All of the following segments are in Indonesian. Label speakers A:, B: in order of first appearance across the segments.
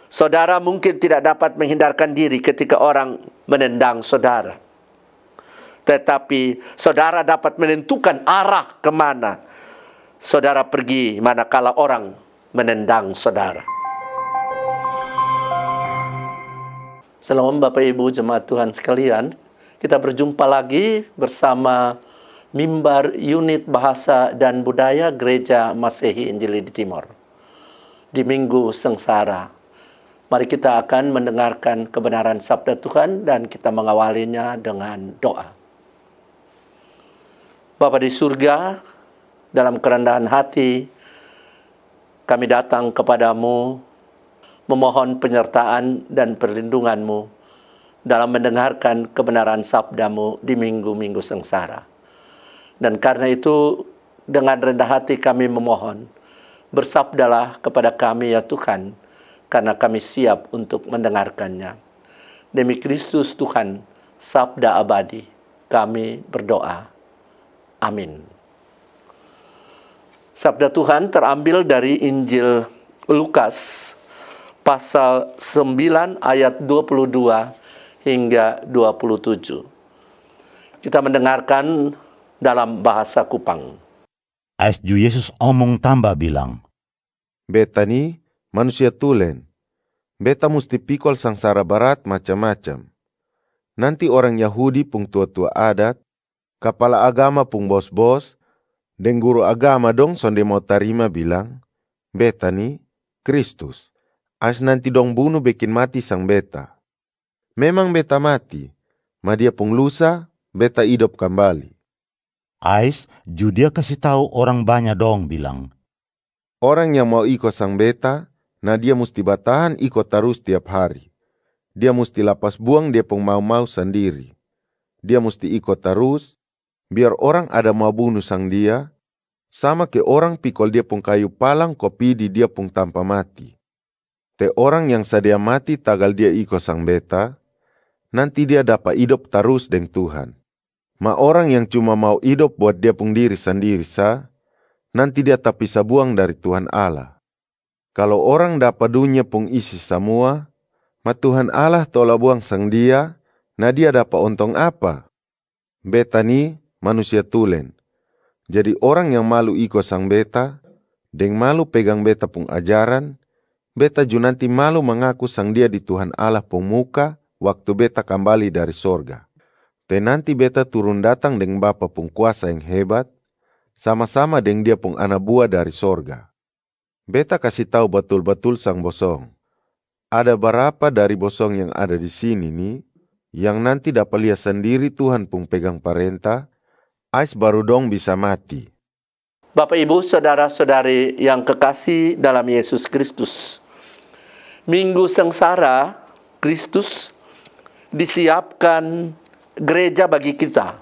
A: Saudara mungkin tidak dapat menghindarkan diri ketika orang menendang saudara. Tetapi saudara dapat menentukan arah kemana saudara pergi manakala orang menendang saudara. Shalom Bapak Ibu Jemaat Tuhan sekalian. Kita berjumpa lagi bersama Mimbar Unit Bahasa dan Budaya Gereja Masehi Injili di Timor. Di Minggu Sengsara, mari kita akan mendengarkan kebenaran sabda Tuhan dan kita mengawalinya dengan doa. Bapa di surga, dalam kerendahan hati, kami datang kepadamu, memohon penyertaan dan perlindungan-Mu dalam mendengarkan kebenaran sabda-Mu di minggu-minggu sengsara. Dan karena itu, dengan rendah hati kami memohon, bersabdalah kepada kami ya Tuhan, karena kami siap untuk mendengarkannya. Demi Kristus Tuhan, sabda abadi, kami berdoa. Amin. Sabda Tuhan terambil dari Injil Lukas, pasal 9 ayat 22 hingga 27. Kita mendengarkan dalam bahasa Kupang.
B: Asju Yesus omong tambah bilang,
C: Beta ni manusia tulen. Beta musti pikul sangsara barat macam-macam. Nanti orang Yahudi pung tua-tua adat, kepala agama pung bos-bos, dan guru agama dong sonde mau tarima bilang, Beta ni Kristus. As nanti dong bunuh bikin mati sang beta. Memang beta mati, ma dia pung lusa, beta hidup kembali.
B: Ais, Judia kasih tahu orang banyak dong bilang,
C: Orang yang mau ikut sang beta, nah dia mesti batahan ikut terus tiap hari. Dia mesti lapas buang dia pung mau-mau sendiri. Dia mesti ikut terus, biar orang ada mau bunuh sang dia, sama ke orang pikul dia pung kayu palang kopi di dia pung tanpa mati. Te orang yang sedia mati tagal dia ikut sang beta, nanti dia dapat hidup terus dengan Tuhan. Ma orang yang cuma mau hidup buat dia pung diri sendiri nanti dia tak bisa buang dari Tuhan Allah. Kalau orang dapat dunia pung isi semua, ma Tuhan Allah tola buang sang dia, nah dia dapat untung apa? Beta ni manusia tulen. Jadi orang yang malu ikut sang beta, deng malu pegang beta pung ajaran, beta ju nanti malu mengaku sang dia di Tuhan Allah pung muka waktu beta kembali dari sorga. Te nanti beta turun datang dengan Bapa pung kuasa yang hebat, sama-sama dengan dia pung anak buah dari sorga. Beta kasih tahu betul-betul sang bosong. Ada berapa dari bosong yang ada di sini nih, yang nanti dapat lihat sendiri Tuhan pung pegang parenta, ais baru dong bisa mati.
A: Bapak Ibu, saudara-saudari yang kekasih dalam Yesus Kristus. Minggu sengsara, Kristus disiapkan gereja bagi kita.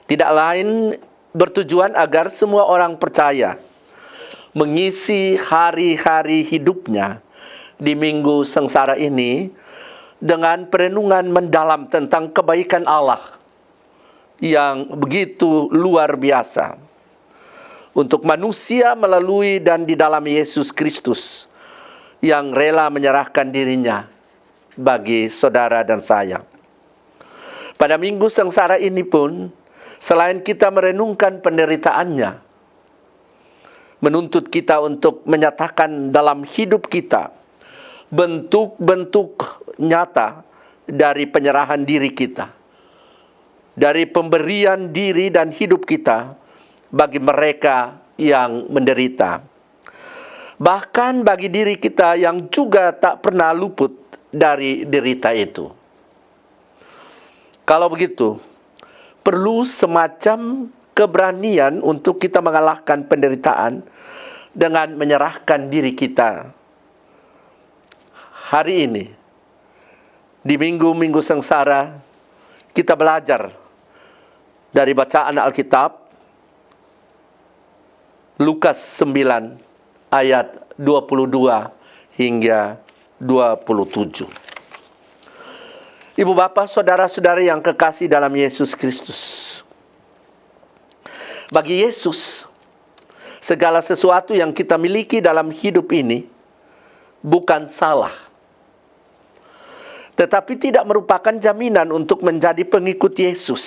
A: Tidak lain bertujuan agar semua orang percaya mengisi hari-hari hidupnya di minggu sengsara ini dengan perenungan mendalam tentang kebaikan Allah yang begitu luar biasa untuk manusia melalui dan di dalam Yesus Kristus yang rela menyerahkan dirinya bagi saudara dan saya. Pada minggu sengsara ini pun, selain kita merenungkan penderitaannya, menuntut kita untuk menyatakan dalam hidup kita bentuk-bentuk nyata dari penyerahan diri kita, dari pemberian diri dan hidup kita bagi mereka yang menderita. Bahkan bagi diri kita yang juga tak pernah luput dari derita itu. Kalau begitu, perlu semacam keberanian untuk kita mengalahkan penderitaan dengan menyerahkan diri kita. Hari ini, di minggu-minggu sengsara, kita belajar dari bacaan Alkitab, Lukas 9 ayat 22 hingga 27. Ibu bapak, saudara-saudari yang kekasih dalam Yesus Kristus. Bagi Yesus, segala sesuatu yang kita miliki dalam hidup ini bukan salah, tetapi tidak merupakan jaminan untuk menjadi pengikut Yesus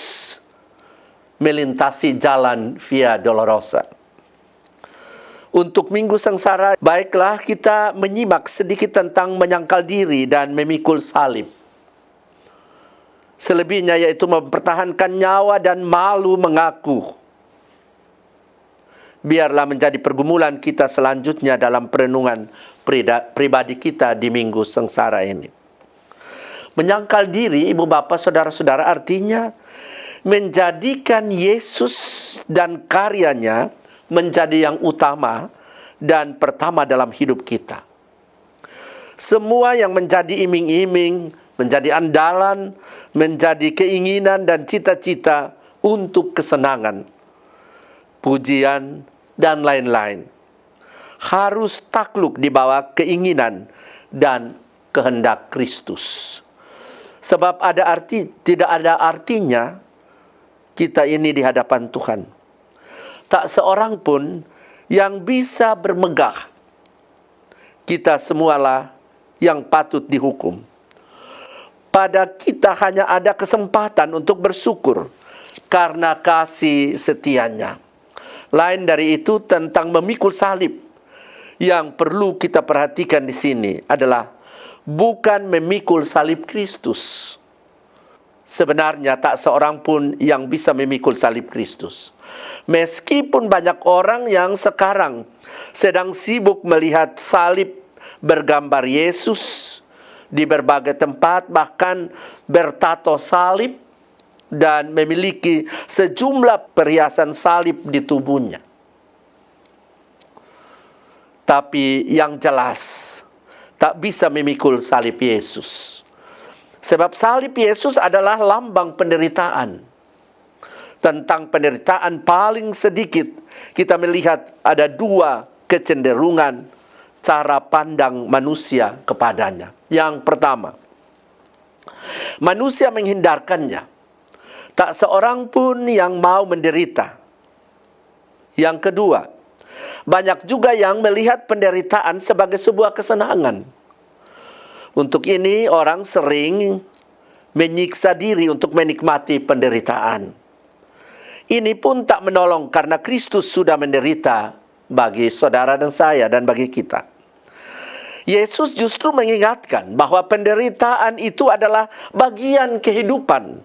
A: melintasi jalan Via Dolorosa. Untuk Minggu Sengsara, baiklah kita menyimak sedikit tentang menyangkal diri dan memikul salib. Selebihnya yaitu mempertahankan nyawa dan malu mengaku. Biarlah menjadi pergumulan kita selanjutnya dalam perenungan pribadi kita di Minggu Sengsara ini. Menyangkal diri, ibu bapak, saudara-saudara, artinya menjadikan Yesus dan karyanya menjadi yang utama dan pertama dalam hidup kita. Semua yang menjadi iming-iming, menjadi andalan, menjadi keinginan dan cita-cita untuk kesenangan, pujian, dan lain-lain, harus takluk di bawah keinginan dan kehendak Kristus. Sebab tidak ada artinya kita ini di hadapan Tuhan. Tak seorang pun yang bisa bermegah. Kita semualah yang patut dihukum. Pada kita hanya ada kesempatan untuk bersyukur karena kasih setianya. Lain dari itu, tentang memikul salib, yang perlu kita perhatikan di sini adalah bukan memikul salib Kristus. Sebenarnya tak seorang pun yang bisa memikul salib Kristus. Meskipun banyak orang yang sekarang sedang sibuk melihat salib bergambar Yesus di berbagai tempat, bahkan bertato salib dan memiliki sejumlah perhiasan salib di tubuhnya. Tapi yang jelas, tak bisa memikul salib Yesus. Sebab salib Yesus adalah lambang penderitaan. Tentang penderitaan paling sedikit, kita melihat ada dua kecenderungan cara pandang manusia kepadanya. Yang pertama, manusia menghindarkannya. Tak seorang pun yang mau menderita. Yang kedua, banyak juga yang melihat penderitaan sebagai sebuah kesenangan. Untuk ini orang sering menyiksa diri untuk menikmati penderitaan. Ini pun tak menolong karena Kristus sudah menderita bagi saudara dan saya dan bagi kita. Yesus justru mengingatkan bahwa penderitaan itu adalah bagian kehidupan.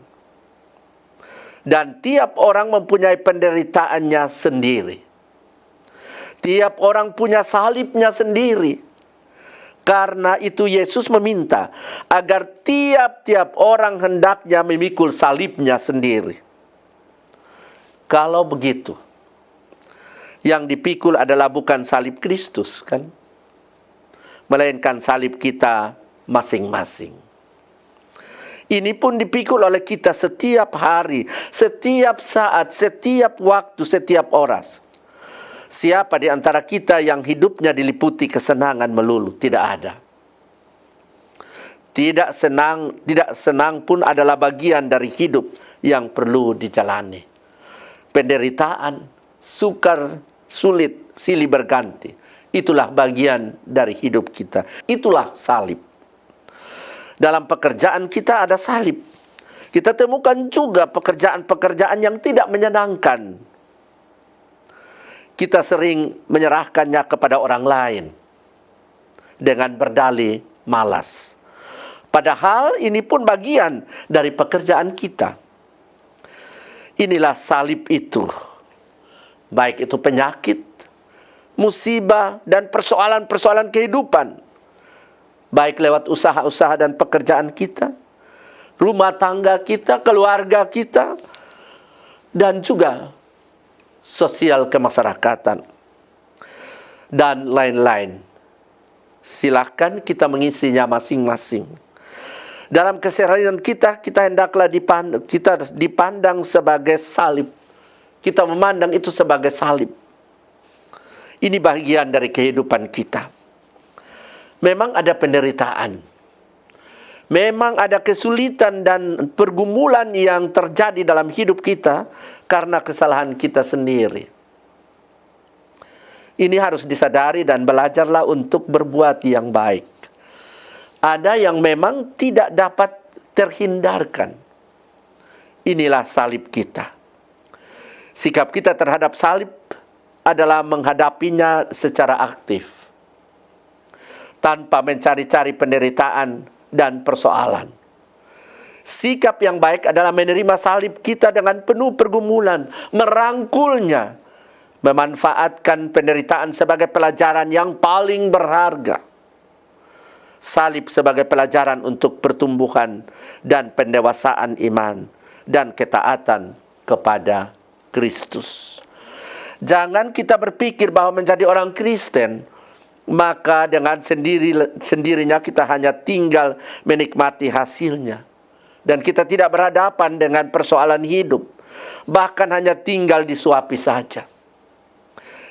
A: Dan tiap orang mempunyai penderitaannya sendiri. Tiap orang punya salibnya sendiri. Karena itu Yesus meminta agar tiap-tiap orang hendaknya memikul salibnya sendiri. Kalau begitu, yang dipikul adalah bukan salib Kristus, kan? Melainkan salib kita masing-masing. Ini pun dipikul oleh kita setiap hari, setiap saat, setiap waktu, setiap oras. Siapa di antara kita yang hidupnya diliputi kesenangan melulu? Tidak ada. Tidak senang pun adalah bagian dari hidup yang perlu dijalani. Penderitaan, sukar, sulit, silih berganti. Itulah bagian dari hidup kita. Itulah salib. Dalam pekerjaan kita ada salib. Kita temukan juga pekerjaan-pekerjaan yang tidak menyenangkan. Kita sering menyerahkannya kepada orang lain dengan berdalih malas. Padahal ini pun bagian dari pekerjaan kita. Inilah salib itu. Baik itu penyakit, musibah, dan persoalan-persoalan kehidupan. Baik lewat usaha-usaha dan pekerjaan kita, rumah tangga kita, keluarga kita, dan juga sosial kemasyarakatan, dan lain-lain. Silahkan kita mengisinya masing-masing. Dalam keseharian kita hendaklah dipandang sebagai salib. Kita memandang itu sebagai salib. Ini bagian dari kehidupan kita. Memang ada penderitaan. Memang ada kesulitan dan pergumulan yang terjadi dalam hidup kita karena kesalahan kita sendiri. Ini harus disadari dan belajarlah untuk berbuat yang baik. Ada yang memang tidak dapat terhindarkan. Inilah salib kita. Sikap kita terhadap salib adalah menghadapinya secara aktif, tanpa mencari-cari penderitaan dan persoalan. Sikap yang baik adalah menerima salib kita dengan penuh pergumulan, merangkulnya, memanfaatkan penderitaan sebagai pelajaran yang paling berharga. Salib sebagai pelajaran untuk pertumbuhan dan pendewasaan iman dan ketaatan kepada Kristus. Jangan kita berpikir bahwa menjadi orang Kristen maka dengan sendirinya kita hanya tinggal menikmati hasilnya, dan kita tidak berhadapan dengan persoalan hidup, bahkan hanya tinggal disuapi saja.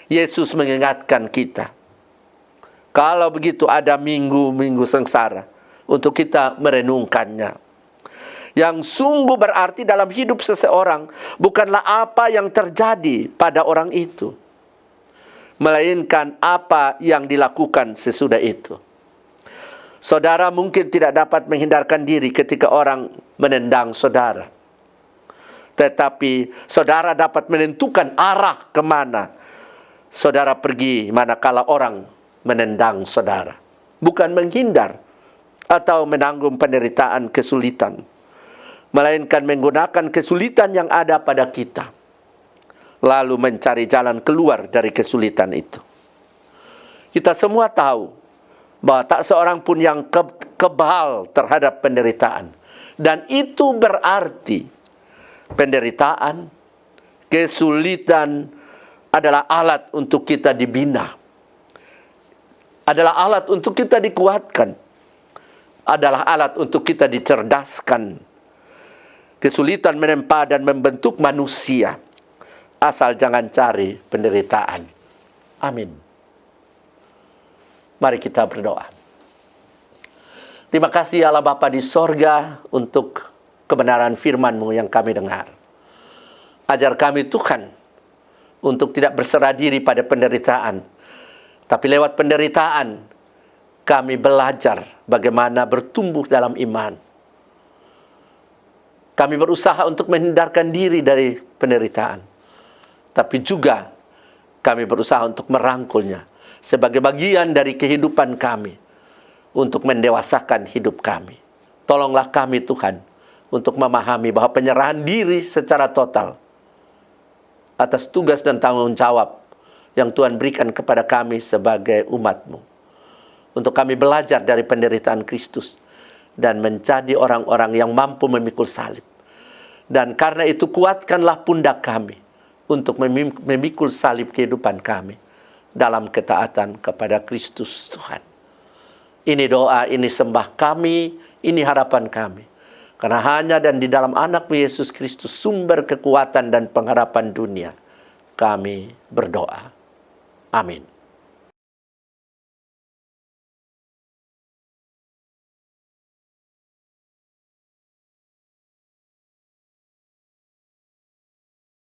A: Yesus mengingatkan kita, kalau begitu ada minggu-minggu sengsara untuk kita merenungkannya. Yang sungguh berarti dalam hidup seseorang bukanlah apa yang terjadi pada orang itu, melainkan apa yang dilakukan sesudah itu. Saudara mungkin tidak dapat menghindarkan diri ketika orang menendang saudara, tetapi saudara dapat menentukan arah kemana saudara pergi manakala orang menendang saudara. Bukan menghindar atau menanggung penderitaan kesulitan, melainkan menggunakan kesulitan yang ada pada kita, lalu mencari jalan keluar dari kesulitan itu. Kita semua tahu bahwa tak seorang pun yang kebal terhadap penderitaan. Dan itu berarti penderitaan, kesulitan adalah alat untuk kita dibina, adalah alat untuk kita dikuatkan, adalah alat untuk kita dicerdaskan. Kesulitan menempa dan membentuk manusia, asal jangan cari penderitaan. Amin. Mari kita berdoa. Terima kasih Allah Bapa di sorga untuk kebenaran firman-Mu yang kami dengar. Ajar kami Tuhan untuk tidak berserah diri pada penderitaan, tapi lewat penderitaan kami belajar bagaimana bertumbuh dalam iman. Kami berusaha untuk menghindarkan diri dari penderitaan, tapi juga kami berusaha untuk merangkulnya sebagai bagian dari kehidupan kami untuk mendewasakan hidup kami. Tolonglah kami Tuhan untuk memahami bahwa penyerahan diri secara total atas tugas dan tanggung jawab yang Tuhan berikan kepada kami sebagai umat-Mu, untuk kami belajar dari penderitaan Kristus dan menjadi orang-orang yang mampu memikul salib. Dan karena itu kuatkanlah pundak kami untuk memikul salib kehidupan kami dalam ketaatan kepada Kristus Tuhan. Ini doa, ini sembah kami, ini harapan kami. Karena hanya dan di dalam anak-Mu Yesus Kristus sumber kekuatan dan pengharapan dunia, kami berdoa. Amin.